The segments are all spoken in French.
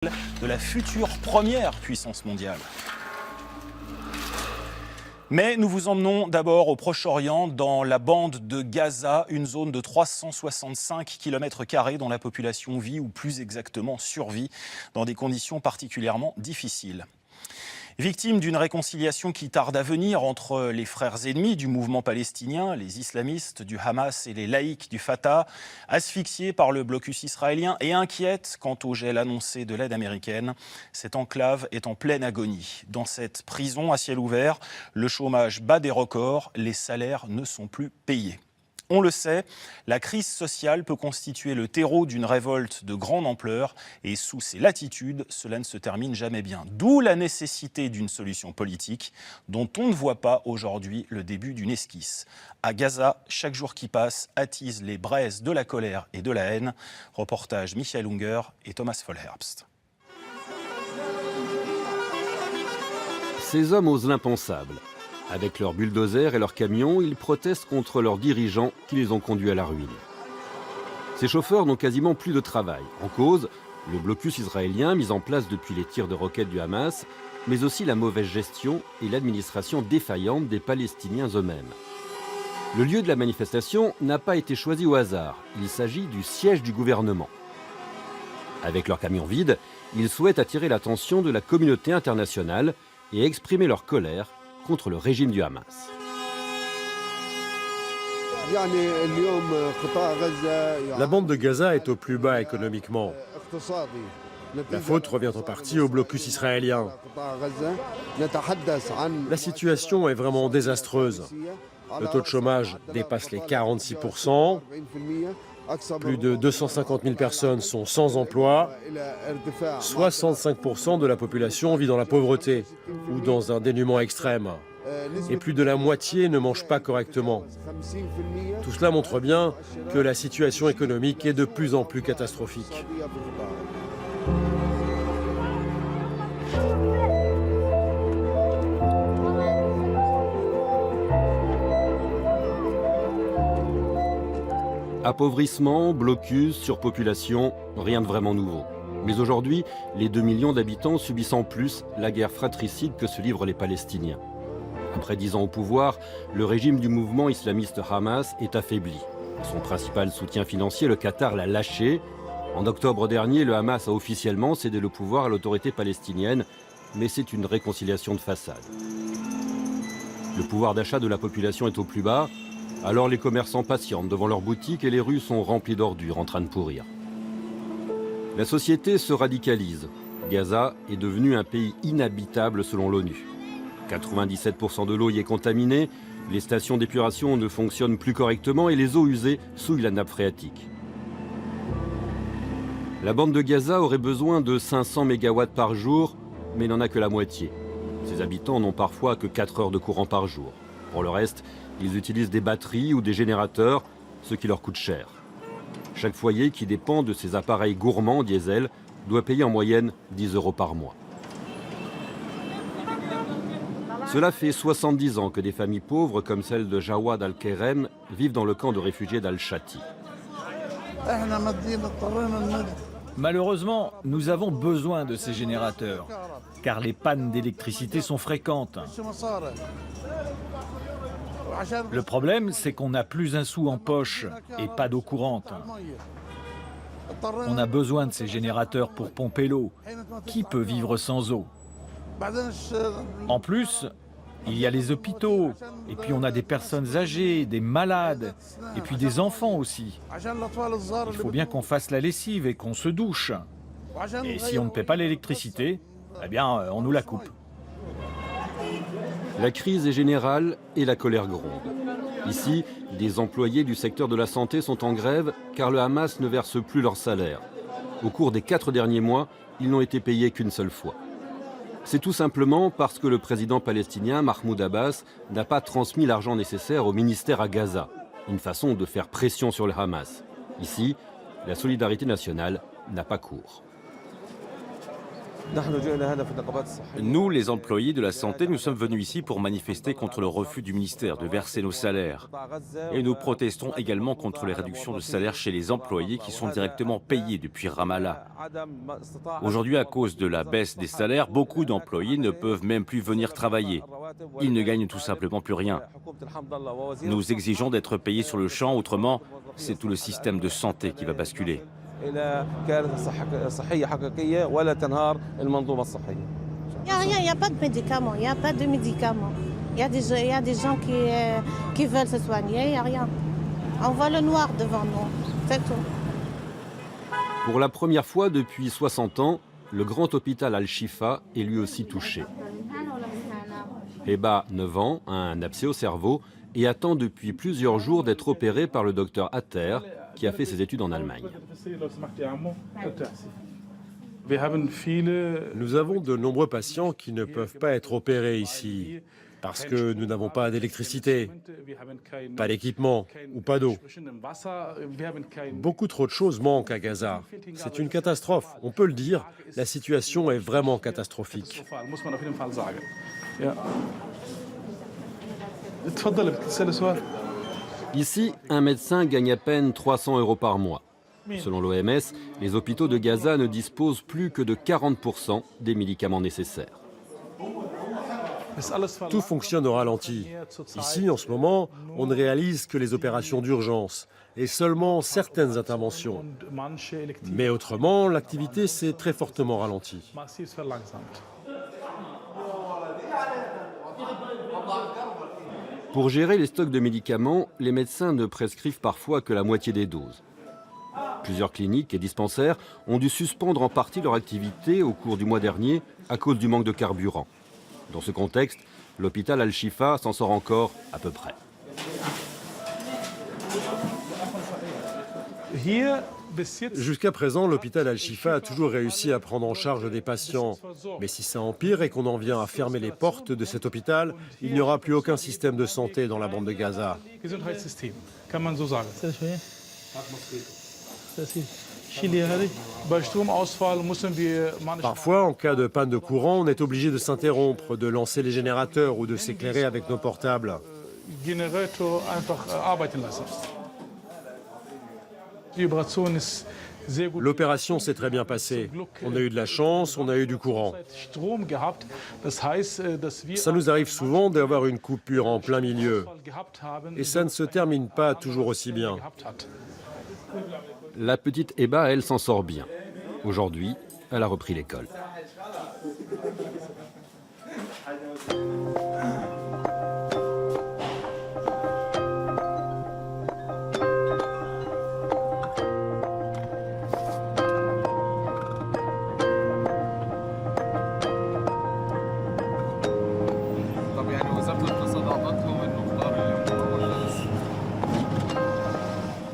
de la future première puissance mondiale. Mais nous vous emmenons d'abord au Proche-Orient, dans la bande de Gaza, une zone de 365 km² dont la population vit, ou plus exactement survit, dans des conditions particulièrement difficiles. Victime d'une réconciliation qui tarde à venir entre les frères ennemis du mouvement palestinien, les islamistes du Hamas et les laïcs du Fatah, asphyxiée par le blocus israélien et inquiète quant au gel annoncé de l'aide américaine, cette enclave est en pleine agonie. Dans cette prison à ciel ouvert, le chômage bat des records, les salaires ne sont plus payés. On le sait, la crise sociale peut constituer le terreau d'une révolte de grande ampleur et sous ces latitudes, cela ne se termine jamais bien. D'où la nécessité d'une solution politique dont on ne voit pas aujourd'hui le début d'une esquisse. À Gaza, chaque jour qui passe attise les braises de la colère et de la haine. Reportage Michael Unger et Thomas Vollherbst. Ces hommes osent l'impensable. Avec leurs bulldozers et leurs camions, ils protestent contre leurs dirigeants qui les ont conduits à la ruine. Ces chauffeurs n'ont quasiment plus de travail. En cause, le blocus israélien mis en place depuis les tirs de roquettes du Hamas, mais aussi la mauvaise gestion et l'administration défaillante des Palestiniens eux-mêmes. Le lieu de la manifestation n'a pas été choisi au hasard. Il s'agit du siège du gouvernement. Avec leurs camions vides, ils souhaitent attirer l'attention de la communauté internationale et exprimer leur colère contre le régime du Hamas. La bande de Gaza est au plus bas économiquement. La faute revient en partie au blocus israélien. La situation est vraiment désastreuse. Le taux de chômage dépasse les 46%. Plus de 250 000 personnes sont sans emploi. 65% de la population vit dans la pauvreté ou dans un dénuement extrême. Et plus de la moitié ne mange pas correctement. Tout cela montre bien que la situation économique est de plus en plus catastrophique. Appauvrissement, blocus, surpopulation, rien de vraiment nouveau. Mais aujourd'hui, les 2 millions d'habitants subissent en plus la guerre fratricide que se livrent les Palestiniens. Après 10 ans au pouvoir, le régime du mouvement islamiste Hamas est affaibli. Son principal soutien financier, le Qatar, l'a lâché. En octobre dernier, le Hamas a officiellement cédé le pouvoir à l'autorité palestinienne, mais c'est une réconciliation de façade. Le pouvoir d'achat de la population est au plus bas. Alors les commerçants patientent devant leurs boutiques et les rues sont remplies d'ordures en train de pourrir. La société se radicalise. Gaza est devenu un pays inhabitable selon l'ONU. 97% de l'eau y est contaminée, les stations d'épuration ne fonctionnent plus correctement et les eaux usées souillent la nappe phréatique. La bande de Gaza aurait besoin de 500 MW par jour, mais n'en a que la moitié. Ses habitants n'ont parfois que 4 heures de courant par jour. Pour le reste, ils utilisent des batteries ou des générateurs, ce qui leur coûte cher. Chaque foyer qui dépend de ces appareils gourmands diesel doit payer en moyenne 10 € par mois. Cela fait 70 ans que des familles pauvres comme celle de Jawad Al-Kerem vivent dans le camp de réfugiés d'Al-Shati. Malheureusement, nous avons besoin de ces générateurs, car les pannes d'électricité sont fréquentes. Le problème, c'est qu'on n'a plus un sou en poche et pas d'eau courante. On a besoin de ces générateurs pour pomper l'eau. Qui peut vivre sans eau? En plus, il y a les hôpitaux, et puis on a des personnes âgées, des malades, et puis des enfants aussi. Il faut bien qu'on fasse la lessive et qu'on se douche. Et si on ne paie pas l'électricité, eh bien, on nous la coupe. La crise est générale et la colère gronde. Ici, des employés du secteur de la santé sont en grève car le Hamas ne verse plus leur salaire. Au cours des 4 derniers mois, ils n'ont été payés qu'une seule fois. C'est tout simplement parce que le président palestinien Mahmoud Abbas n'a pas transmis l'argent nécessaire au ministère à Gaza. Une façon de faire pression sur le Hamas. Ici, la solidarité nationale n'a pas cours. Nous, les employés de la santé, nous sommes venus ici pour manifester contre le refus du ministère de verser nos salaires. Et nous protestons également contre les réductions de salaire chez les employés qui sont directement payés depuis Ramallah. Aujourd'hui, à cause de la baisse des salaires, beaucoup d'employés ne peuvent même plus venir travailler. Ils ne gagnent tout simplement plus rien. Nous exigeons d'être payés sur le champ, autrement, c'est tout le système de santé qui va basculer. Il n'y a rien, il n'y a pas de médicaments, il n'y a pas de médicaments. Il y a des gens qui veulent se soigner, il n'y a rien. On voit le noir devant nous, c'est tout. Pour la première fois depuis 60 ans, le grand hôpital Al-Shifa est lui aussi touché. Heba, 9 ans, a un abcès au cerveau et attend depuis plusieurs jours d'être opéré par le docteur Atter, qui a fait ses études en Allemagne. Nous avons de nombreux patients qui ne peuvent pas être opérés ici parce que nous n'avons pas d'électricité, pas d'équipement ou pas d'eau. Beaucoup trop de choses manquent à Gaza. C'est une catastrophe, on peut le dire, la situation est vraiment catastrophique. Ici, un médecin gagne à peine 300 € par mois. Selon l'OMS, les hôpitaux de Gaza ne disposent plus que de 40% des médicaments nécessaires. Tout fonctionne au ralenti. Ici, en ce moment, on ne réalise que les opérations d'urgence et seulement certaines interventions. Mais autrement, l'activité s'est très fortement ralentie. Pour gérer les stocks de médicaments, les médecins ne prescrivent parfois que la moitié des doses. Plusieurs cliniques et dispensaires ont dû suspendre en partie leur activité au cours du mois dernier à cause du manque de carburant. Dans ce contexte, l'hôpital Al-Shifa s'en sort encore à peu près. Jusqu'à présent, l'hôpital Al-Shifa a toujours réussi à prendre en charge des patients. Mais si ça empire et qu'on en vient à fermer les portes de cet hôpital, il n'y aura plus aucun système de santé dans la bande de Gaza. Parfois, en cas de panne de courant, on est obligé de s'interrompre, de lancer les générateurs ou de s'éclairer avec nos portables. L'opération s'est très bien passée. On a eu de la chance, on a eu du courant. Ça nous arrive souvent d'avoir une coupure en plein milieu. Et ça ne se termine pas toujours aussi bien. La petite Heba, elle, s'en sort bien. Aujourd'hui, elle a repris l'école.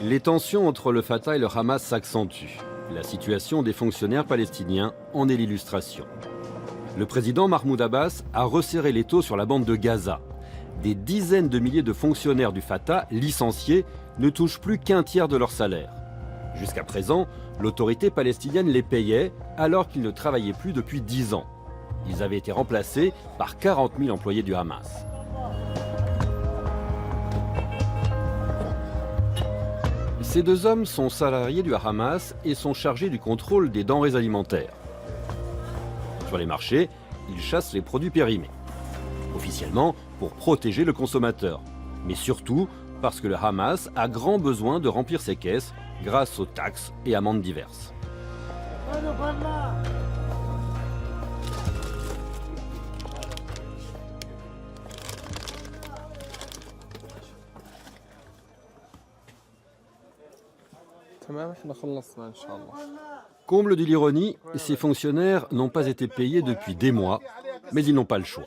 Les tensions entre le Fatah et le Hamas s'accentuent. La situation des fonctionnaires palestiniens en est l'illustration. Le président Mahmoud Abbas a resserré l'étau sur la bande de Gaza. Des dizaines de milliers de fonctionnaires du Fatah licenciés ne touchent plus qu'un tiers de leur salaire. Jusqu'à présent, l'autorité palestinienne les payait alors qu'ils ne travaillaient plus depuis 10 ans. Ils avaient été remplacés par 40 000 employés du Hamas. Ces deux hommes sont salariés du Hamas et sont chargés du contrôle des denrées alimentaires. Sur les marchés, ils chassent les produits périmés. Officiellement, pour protéger le consommateur, mais surtout parce que le Hamas a grand besoin de remplir ses caisses grâce aux taxes et amendes diverses. Comble de l'ironie, ces fonctionnaires n'ont pas été payés depuis des mois, mais ils n'ont pas le choix.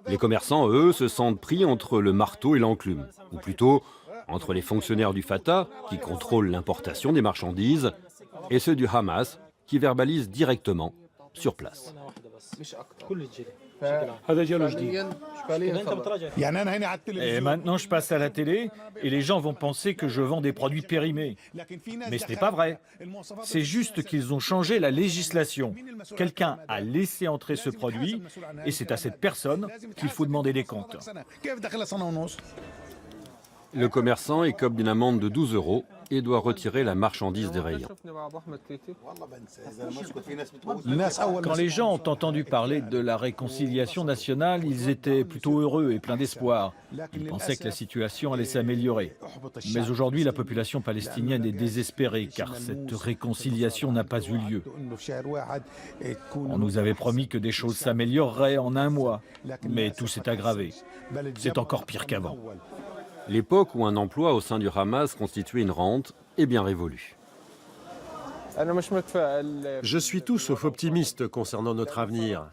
Les commerçants, eux, se sentent pris entre le marteau et l'enclume, ou plutôt entre les fonctionnaires du Fatah, qui contrôlent l'importation des marchandises, et ceux du Hamas, qui verbalisent directement sur place. Et maintenant, je passe à la télé et les gens vont penser que je vends des produits périmés. Mais ce n'est pas vrai. C'est juste qu'ils ont changé la législation. Quelqu'un a laissé entrer ce produit et c'est à cette personne qu'il faut demander des comptes. Le commerçant écope d'une amende de 12 € et doit retirer la marchandise des rayons. Quand les gens ont entendu parler de la réconciliation nationale, ils étaient plutôt heureux et pleins d'espoir. Ils pensaient que la situation allait s'améliorer. Mais aujourd'hui, la population palestinienne est désespérée car cette réconciliation n'a pas eu lieu. On nous avait promis que des choses s'amélioreraient en un mois, mais tout s'est aggravé. C'est encore pire qu'avant. L'époque où un emploi au sein du Hamas constituait une rente est bien révolue. Je suis tout sauf optimiste concernant notre avenir.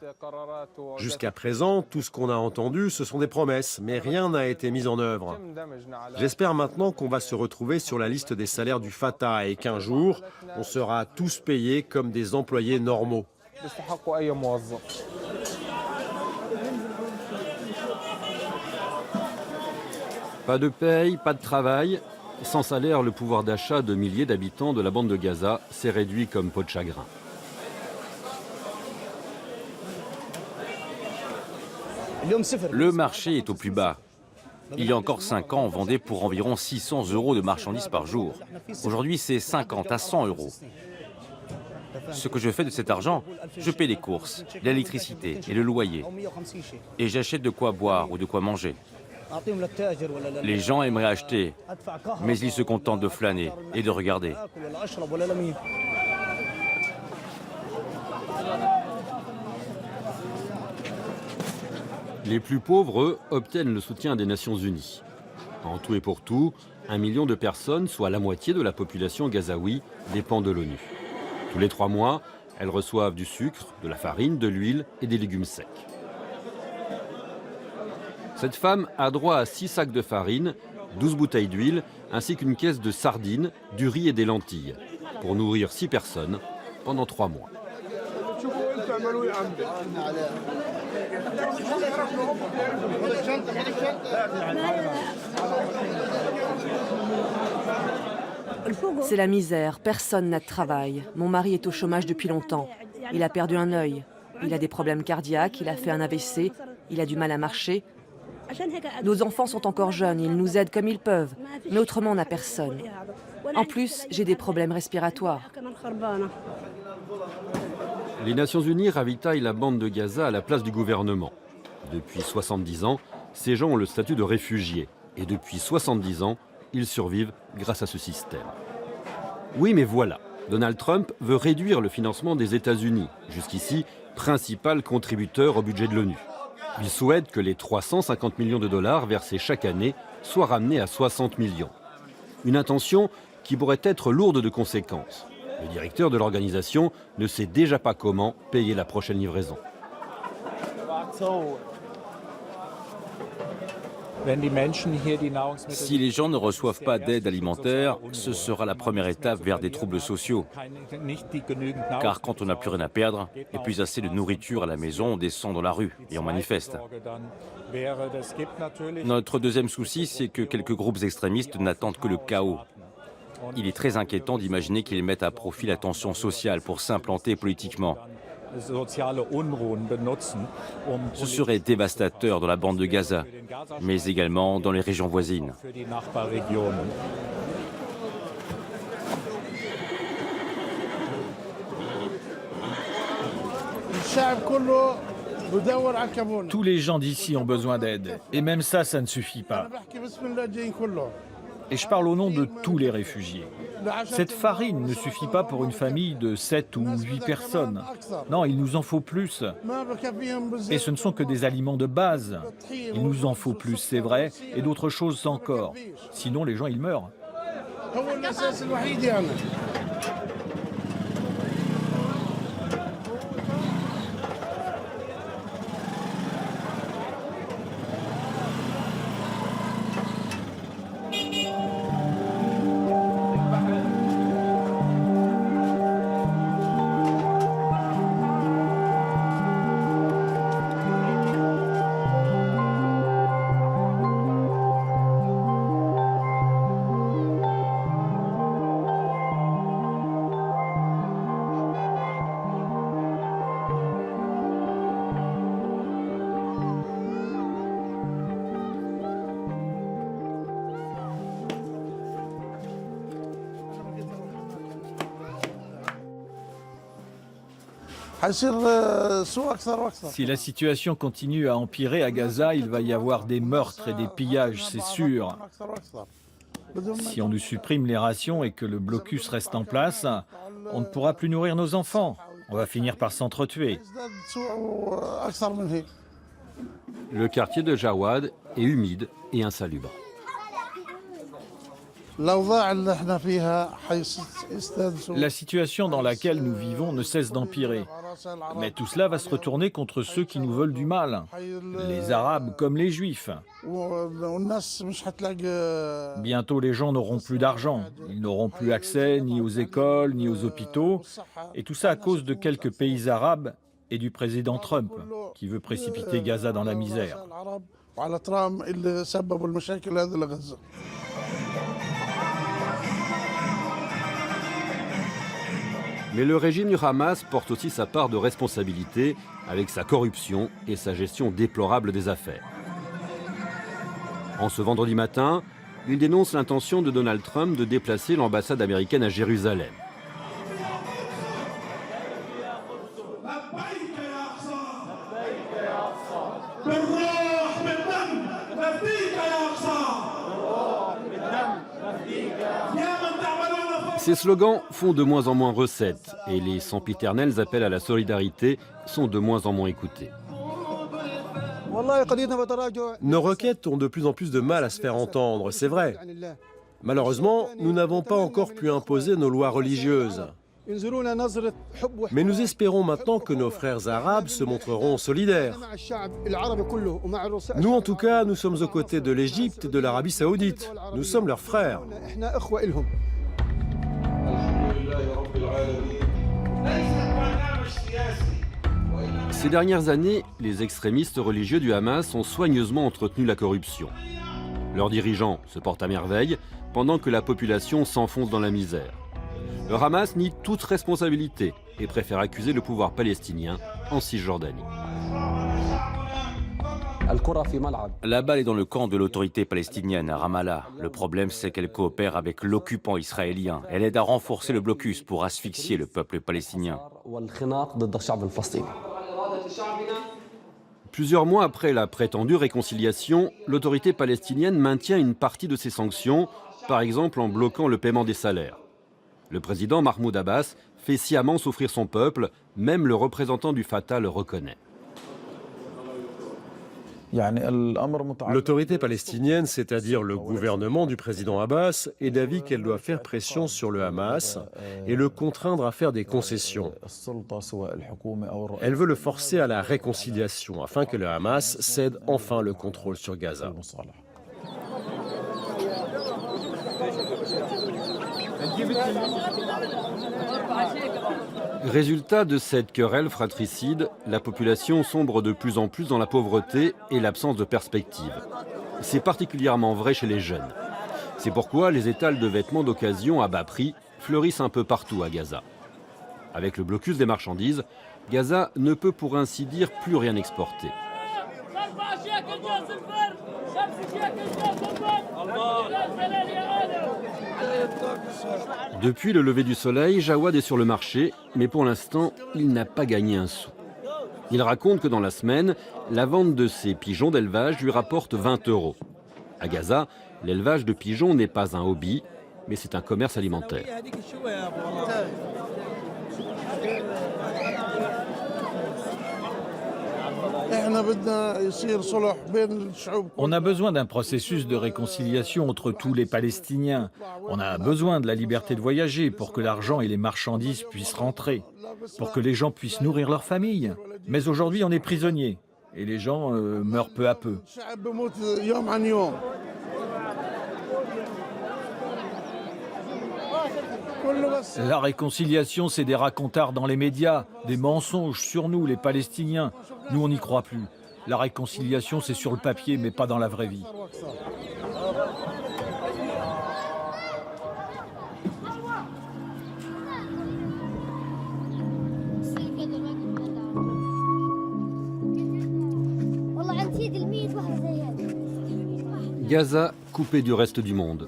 Jusqu'à présent, tout ce qu'on a entendu, ce sont des promesses, mais rien n'a été mis en œuvre. J'espère maintenant qu'on va se retrouver sur la liste des salaires du Fatah et qu'un jour, on sera tous payés comme des employés normaux. Pas de paye, pas de travail. Sans salaire, le pouvoir d'achat de milliers d'habitants de la bande de Gaza s'est réduit comme peau de chagrin. Le marché est au plus bas. Il y a encore 5 ans, on vendait pour environ 600 € de marchandises par jour. Aujourd'hui, c'est 50 à 100 €. Ce que je fais de cet argent, je paie les courses, l'électricité et le loyer. Et j'achète de quoi boire ou de quoi manger. Les gens aimeraient acheter, mais ils se contentent de flâner et de regarder. Les plus pauvres, eux, obtiennent le soutien des Nations Unies. En tout et pour tout, 1 million de personnes, soit la moitié de la population gazaoui, dépend de l'ONU. Tous les 3 mois, elles reçoivent du sucre, de la farine, de l'huile et des légumes secs. Cette femme a droit à 6 sacs de farine, 12 bouteilles d'huile, ainsi qu'une caisse de sardines, du riz et des lentilles, pour nourrir 6 personnes pendant 3 mois. C'est la misère, personne n'a de travail. Mon mari est au chômage depuis longtemps. Il a perdu un œil, il a des problèmes cardiaques, il a fait un AVC, il a du mal à marcher. Nos enfants sont encore jeunes, ils nous aident comme ils peuvent, mais autrement on n'a personne. En plus, j'ai des problèmes respiratoires. Les Nations Unies ravitaillent la bande de Gaza à la place du gouvernement. Depuis 70 ans, ces gens ont le statut de réfugiés. Et depuis 70 ans, ils survivent grâce à ce système. Oui, mais voilà, Donald Trump veut réduire le financement des États-Unis, jusqu'ici principal contributeur au budget de l'ONU. Il souhaite que les 350 millions de dollars versés chaque année soient ramenés à 60 millions. Une intention qui pourrait être lourde de conséquences. Le directeur de l'organisation ne sait déjà pas comment payer la prochaine livraison. Si les gens ne reçoivent pas d'aide alimentaire, ce sera la première étape vers des troubles sociaux. Car quand on n'a plus rien à perdre et plus assez de nourriture à la maison, on descend dans la rue et on manifeste. Notre deuxième souci, c'est que quelques groupes extrémistes n'attendent que le chaos. Il est très inquiétant d'imaginer qu'ils mettent à profit la tension sociale pour s'implanter politiquement. Ce serait dévastateur dans la bande de Gaza, mais également dans les régions voisines. Tous les gens d'ici ont besoin d'aide. Et même ça, ça ne suffit pas. Et je parle au nom de tous les réfugiés. Cette farine ne suffit pas pour une famille de 7 ou 8 personnes. Non, il nous en faut plus. Et ce ne sont que des aliments de base. Il nous en faut plus, c'est vrai, et d'autres choses encore. Sinon, les gens, ils meurent. Si la situation continue à empirer à Gaza, il va y avoir des meurtres et des pillages, c'est sûr. Si on nous supprime les rations et que le blocus reste en place, on ne pourra plus nourrir nos enfants. On va finir par s'entretuer. Le quartier de Jawad est humide et insalubre. La situation dans laquelle nous vivons ne cesse d'empirer. Mais tout cela va se retourner contre ceux qui nous veulent du mal, les Arabes comme les Juifs. Bientôt les gens n'auront plus d'argent, ils n'auront plus accès ni aux écoles ni aux hôpitaux, et tout ça à cause de quelques pays arabes et du président Trump qui veut précipiter Gaza dans la misère. Mais le régime du Hamas porte aussi sa part de responsabilité avec sa corruption et sa gestion déplorable des affaires. En ce vendredi matin, il dénonce l'intention de Donald Trump de déplacer l'ambassade américaine à Jérusalem. Ces slogans font de moins en moins recettes et les sempiternels appels à la solidarité sont de moins en moins écoutés. Nos requêtes ont de plus en plus de mal à se faire entendre, c'est vrai. Malheureusement, nous n'avons pas encore pu imposer nos lois religieuses. Mais nous espérons maintenant que nos frères arabes se montreront solidaires. Nous, en tout cas, nous sommes aux côtés de l'Égypte et de l'Arabie saoudite. Nous sommes leurs frères. Ces dernières années, les extrémistes religieux du Hamas ont soigneusement entretenu la corruption. Leurs dirigeants se portent à merveille pendant que la population s'enfonce dans la misère. Le Hamas nie toute responsabilité et préfère accuser le pouvoir palestinien en Cisjordanie. La balle est dans le camp de l'autorité palestinienne à Ramallah. Le problème, c'est qu'elle coopère avec l'occupant israélien. Elle aide à renforcer le blocus pour asphyxier le peuple palestinien. Plusieurs mois après la prétendue réconciliation, l'autorité palestinienne maintient une partie de ses sanctions, par exemple en bloquant le paiement des salaires. Le président Mahmoud Abbas fait sciemment souffrir son peuple, même le représentant du Fatah le reconnaît. L'autorité palestinienne, c'est-à-dire le gouvernement du président Abbas, est d'avis qu'elle doit faire pression sur le Hamas et le contraindre à faire des concessions. Elle veut le forcer à la réconciliation afin que le Hamas cède enfin le contrôle sur Gaza. Résultat de cette querelle fratricide, la population sombre de plus en plus dans la pauvreté et l'absence de perspective. C'est particulièrement vrai chez les jeunes. C'est pourquoi les étals de vêtements d'occasion à bas prix fleurissent un peu partout à Gaza. Avec le blocus des marchandises, Gaza ne peut pour ainsi dire plus rien exporter. Depuis le lever du soleil, Jawad est sur le marché, mais pour l'instant, il n'a pas gagné un sou. Il raconte que dans la semaine, la vente de ses pigeons d'élevage lui rapporte 20 €. À Gaza, l'élevage de pigeons n'est pas un hobby, mais c'est un commerce alimentaire. On a besoin d'un processus de réconciliation entre tous les Palestiniens. On a besoin de la liberté de voyager pour que l'argent et les marchandises puissent rentrer, pour que les gens puissent nourrir leurs familles. Mais aujourd'hui, on est prisonniers et les gens meurent peu à peu. La réconciliation, c'est des racontards dans les médias, des mensonges sur nous, les Palestiniens. Nous, on n'y croit plus. La réconciliation, c'est sur le papier, mais pas dans la vraie vie. Gaza coupé du reste du monde.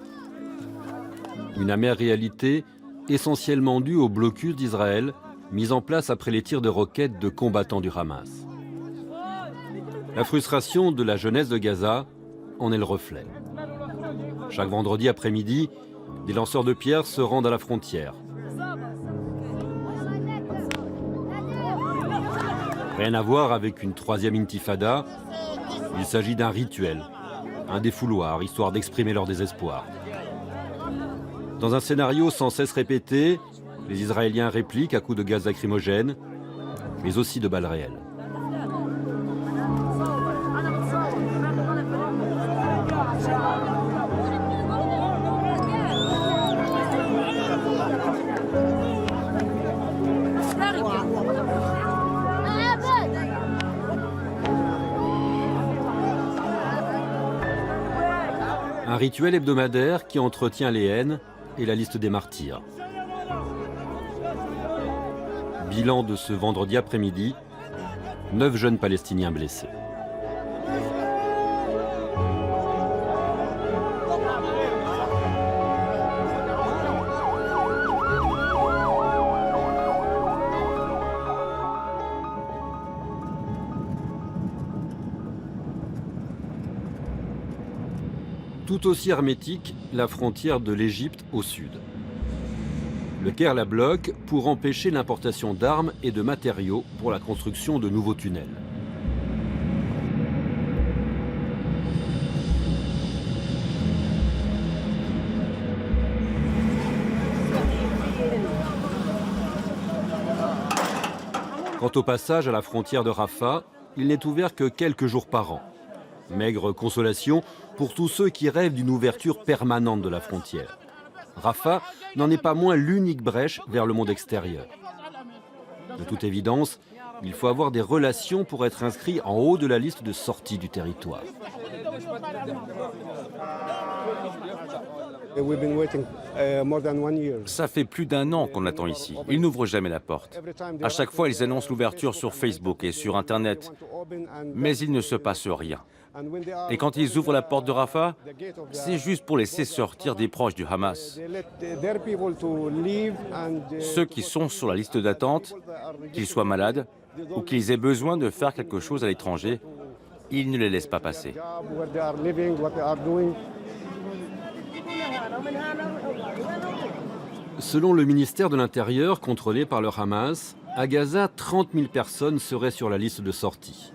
Une amère réalité essentiellement due au blocus d'Israël mise en place après les tirs de roquettes de combattants du Hamas. La frustration de la jeunesse de Gaza en est le reflet. Chaque vendredi après-midi, des lanceurs de pierres se rendent à la frontière. Rien à voir avec une troisième intifada, il s'agit d'un rituel, un défouloir, histoire d'exprimer leur désespoir. Dans un scénario sans cesse répété, les Israéliens répliquent à coups de gaz lacrymogène, mais aussi de balles réelles. Un rituel hebdomadaire qui entretient les haines et la liste des martyrs. Bilan de ce vendredi après-midi, 9 jeunes Palestiniens blessés. Tout aussi hermétique, la frontière de l'Égypte au sud. Le Caire la bloque pour empêcher l'importation d'armes et de matériaux pour la construction de nouveaux tunnels. Quant au passage à la frontière de Rafah, il n'est ouvert que quelques jours par an. Maigre consolation pour tous ceux qui rêvent d'une ouverture permanente de la frontière. Rafah n'en est pas moins l'unique brèche vers le monde extérieur. De toute évidence, il faut avoir des relations pour être inscrit en haut de la liste de sortie du territoire. Ça fait plus d'1 an qu'on attend ici. Ils n'ouvrent jamais la porte. À chaque fois, ils annoncent l'ouverture sur Facebook et sur Internet. Mais il ne se passe rien. Et quand ils ouvrent la porte de Rafah, c'est juste pour laisser sortir des proches du Hamas. Ceux qui sont sur la liste d'attente, qu'ils soient malades ou qu'ils aient besoin de faire quelque chose à l'étranger, ils ne les laissent pas passer. Selon le ministère de l'Intérieur, contrôlé par le Hamas, à Gaza, 30 000 personnes seraient sur la liste de sortie.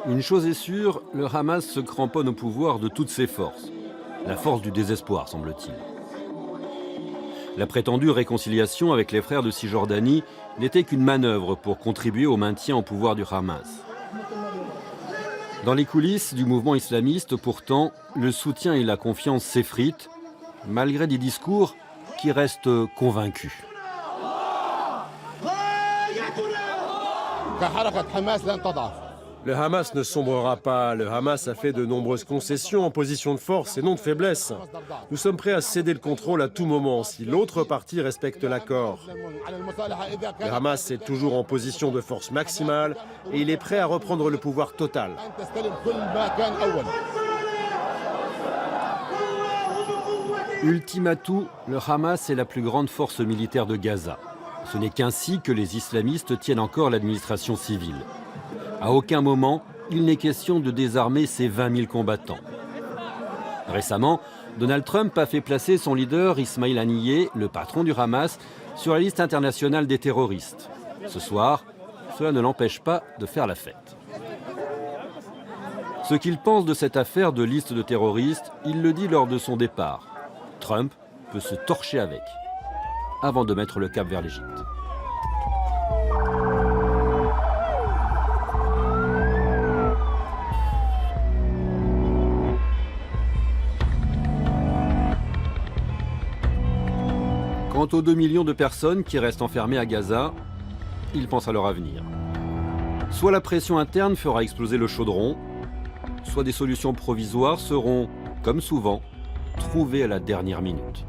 Une chose est sûre, le Hamas se cramponne au pouvoir de toutes ses forces. La force du désespoir, semble-t-il. La prétendue réconciliation avec les frères de Cisjordanie n'était qu'une manœuvre pour contribuer au maintien au pouvoir du Hamas. Dans les coulisses du mouvement islamiste, pourtant, le soutien et la confiance s'effritent, malgré des discours qui restent convaincus. Le Hamas ne sombrera pas. Le Hamas a fait de nombreuses concessions en position de force et non de faiblesse. Nous sommes prêts à céder le contrôle à tout moment si l'autre partie respecte l'accord. Le Hamas est toujours en position de force maximale et il est prêt à reprendre le pouvoir total. Ultimatum, le Hamas est la plus grande force militaire de Gaza. Ce n'est qu'ainsi que les islamistes tiennent encore l'administration civile. À aucun moment, il n'est question de désarmer ces 20 000 combattants. Récemment, Donald Trump a fait placer son leader Ismail Haniyeh, le patron du Hamas, sur la liste internationale des terroristes. Ce soir, cela ne l'empêche pas de faire la fête. Ce qu'il pense de cette affaire de liste de terroristes, il le dit lors de son départ. Trump peut se torcher avec, avant de mettre le cap vers l'Égypte. Quant aux 2 millions de personnes qui restent enfermées à Gaza, ils pensent à leur avenir. Soit la pression interne fera exploser le chaudron, soit des solutions provisoires seront, comme souvent, trouvées à la dernière minute.